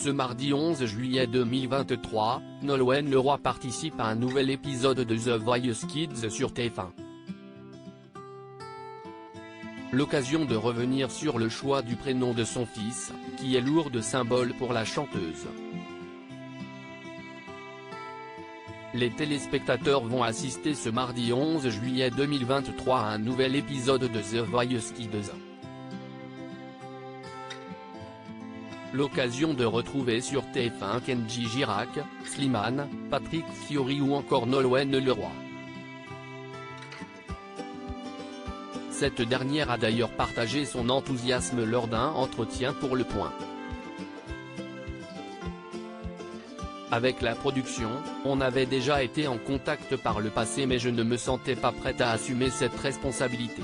Ce mardi 11 juillet 2023, Nolwenn Leroy participe à un nouvel épisode de The Voice Kids sur TF1. L'occasion de revenir sur le choix du prénom de son fils, qui est lourd de symboles pour la chanteuse. Les téléspectateurs vont assister ce mardi 11 juillet 2023 à un nouvel épisode de The Voice Kids. L'occasion de retrouver sur TF1 Kenji Girac, Slimane, Patrick Fiori ou encore Nolwenn Leroy. Cette dernière a d'ailleurs partagé son enthousiasme lors d'un entretien pour Le Point. Avec la production, on avait déjà été en contact par le passé mais je ne me sentais pas prête à assumer cette responsabilité.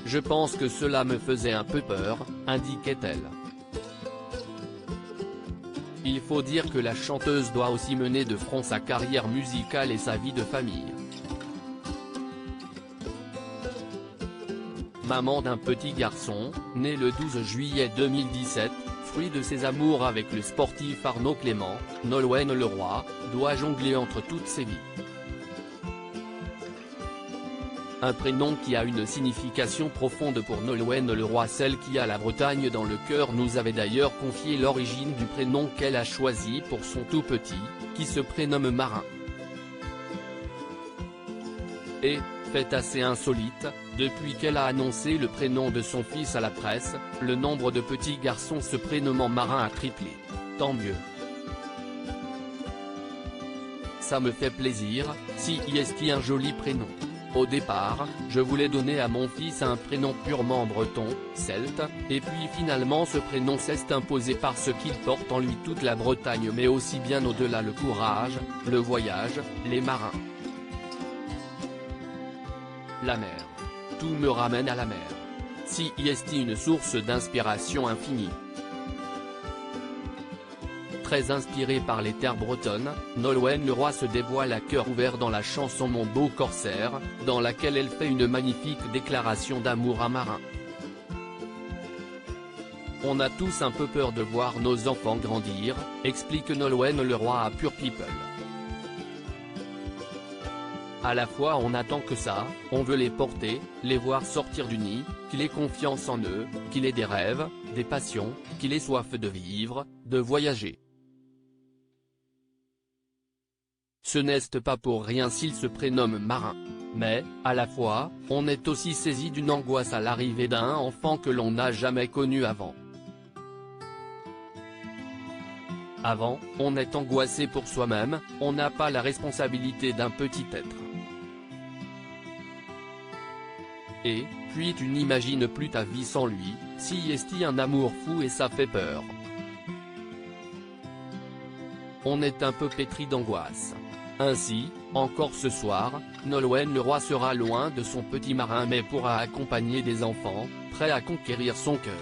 Je pense que cela me faisait un peu peur, indiquait-elle. Il faut dire que la chanteuse doit aussi mener de front sa carrière musicale et sa vie de famille. Maman d'un petit garçon, né le 12 juillet 2017, fruit de ses amours avec le sportif Arnaud Clément, Nolwenn Leroy, doit jongler entre toutes ses vies. Un prénom qui a une signification profonde pour Nolwenn Leroy, celle qui a la Bretagne dans le cœur, nous avait d'ailleurs confié l'origine du prénom qu'elle a choisi pour son tout petit, qui se prénomme Marin. Et, fait assez insolite, depuis qu'elle a annoncé le prénom de son fils à la presse, le nombre de petits garçons se prénommant Marin a triplé. Tant mieux. Ça me fait plaisir, si est un joli prénom. Au départ, je voulais donner à mon fils un prénom purement breton, celte, et puis finalement ce prénom s'est imposé parce qu'il porte en lui toute la Bretagne mais aussi bien au-delà le courage, le voyage, les marins. La mer. Tout me ramène à la mer. Si est une source d'inspiration infinie. Très inspirée par les terres bretonnes, Nolwenn Leroy se dévoile à cœur ouvert dans la chanson Mon beau corsaire, dans laquelle elle fait une magnifique déclaration d'amour à Marin. On a tous un peu peur de voir nos enfants grandir, explique Nolwenn Leroy à Pure People. À la fois on attend que ça, on veut les porter, les voir sortir du nid, qu'il ait confiance en eux, qu'il ait des rêves, des passions, qu'il ait soif de vivre, de voyager. Ce n'est pas pour rien s'il se prénomme Marin. Mais, à la fois, on est aussi saisi d'une angoisse à l'arrivée d'un enfant que l'on n'a jamais connu avant. Avant, on est angoissé pour soi-même, on n'a pas la responsabilité d'un petit être. Et, puis tu n'imagines plus ta vie sans lui, si est un amour fou et ça fait peur. On est un peu pétri d'angoisse. Ainsi, encore ce soir, Nolwenn Leroy sera loin de son petit Marin mais pourra accompagner des enfants, prêts à conquérir son cœur.